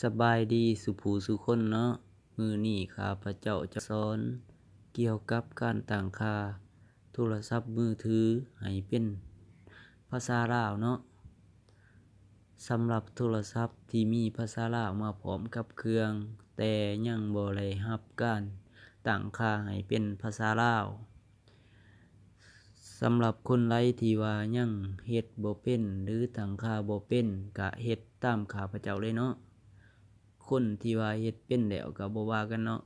สบายดีสุภูสุคนเนาะมือนี่ข้าพเจ้าจะสอนเกี่ยวกับการตั้งค่าโทรศัพท์มือถือให้เป็นภาษาลาวเนาะสำหรับโทรศัพท์ที่มีภาษาลาวมาพร้อมกับเครื่องแต่ยังบ่ได้รับการตั้งค่าให้เป็นภาษาลาวสำหรับคนไลที่ว่ายังเฮ็ดบ่เป็นหรือตั้งค่าบ่เป็นก็เฮ็ดตามข้าพเจ้าเลยเนาะคนที่ว่าเฮ็ดเป็นแล้วก็บ่ว่ากันเนาะ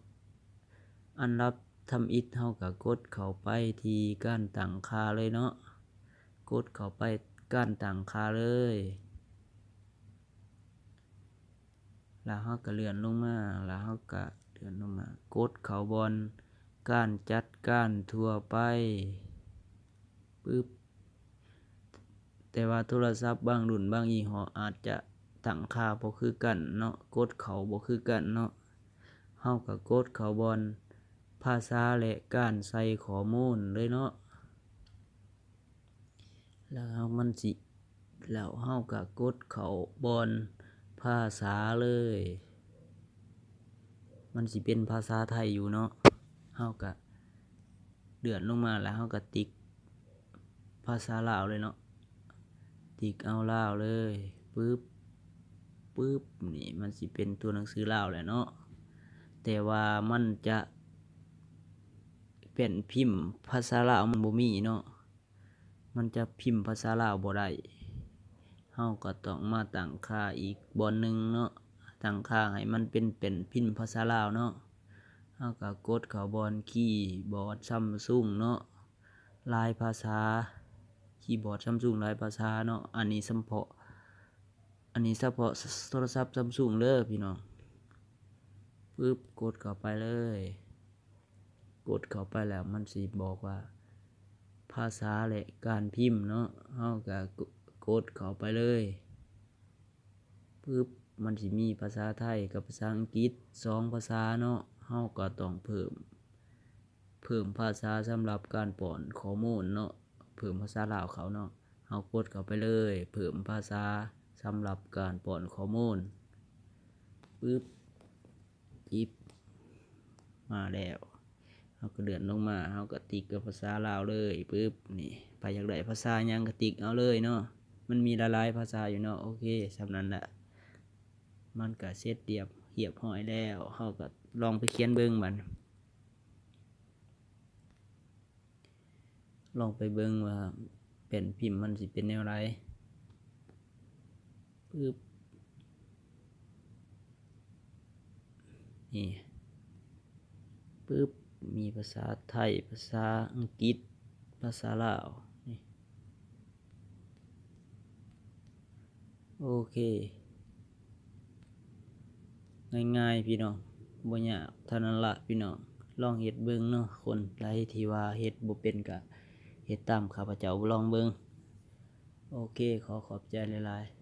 อันดับทำอิฐเฮาก็กดเข้าไปที่การตั้งค่าเลยเนาะกดเข้าไปการตั้งค่าเลยแล้วเฮาก็เลื่อนลงมาแล้วเฮาก็เลื่อนลงมากดเข้าบอนการจัดการทั่วไปปึ๊บแต่ว่าโทรศัพท์บางรุ่นบางยี่ห้ออาจจะตั้งค่าบ่คือกันเนาะกดเข้าบ่คือกันเนาะเฮาก็กดเข้าบอนภาษาและการใส่ข้อมูลเลยเนาะแล้วเฮาก็กดเข้าบอนภาษาเลยมันสิเป็นภาษาไทยอยู่เนาะเฮาก็เลื่อนลงมาแล้วเฮาก็ติ๊กภาษาลาวเลยเนาะติ๊กเอาลาวเลยปึ๊บนี่มันสิเป็นตัวหนังสือลาวแหละเนาะแต่ว่ามันจะเป็นพิมพ์ภาษาลาวมันบ่มีเนาะมันจะพิมพ์ภาษาลาวบ่ได้เฮาก็ต้องมาตั้งค่าอีกบอนหนึ่งเนาะตั้งค่าให้มันเป็นพิมพ์ภาษาลาวเนาะเฮาก็กดเข้าบอนคีย์บอร์ด Samsung เนาะหลายภาษาคีย์บอร์ด Samsung หลายภาษาเนาะอันนี้เฉพาะโทรศัพท์ Samsung เด้อพี่น้องปึ๊บกดเข้าไปเลยกดเข้าไปแล้วมันสิบอกว่าภาษาและการพิมพ์เนาะเฮาก็กดเข้าไปเลยปึ๊บมันสิมีภาษาไทยกับภาษาอังกฤษ2ภาษาเนาะเฮาก็ต้องเพิ่มภาษาสำหรับการป้อนข้อมูลเนาะเพิ่มภาษาลาวเขาเนาะเฮากดเข้าไปเลยเพิ่มภาษาสำหรับการป้อนข้อมูลปึ๊บจิบมาแล้วเฮาก็เลื่อนลงมาเฮาก็ติ๊กกับภาษาลาวเลยปึ๊บนี่ไปอยากได้ภาษาหยังก็ติ๊กเอาเลยเนาะมันมีหลายๆภาษาอยู่เนาะโอเคสำนั้นแหละมันก็เสร็จเรียบร้อยแล้วเฮาก็ลองไปเขียนเบิ่งมันลองไปเบิ่งว่าเป็นพิมพ์มันสิเป็นแนวใดปึ๊บนี่ปึ๊บมีภาษาไทยภาษาอังกฤษภาษาลาวนี่โอเคง่ายๆพี่น้องบ่ยากเท่านั้นละพี่น้องลองเฮ็ดเบิ่งเนาะคนใดที่ว่าเฮ็ดบ่เป็นก็เฮ็ดตามข้าพเจ้าลองเบิ่งโอเคขอบใจหลายๆ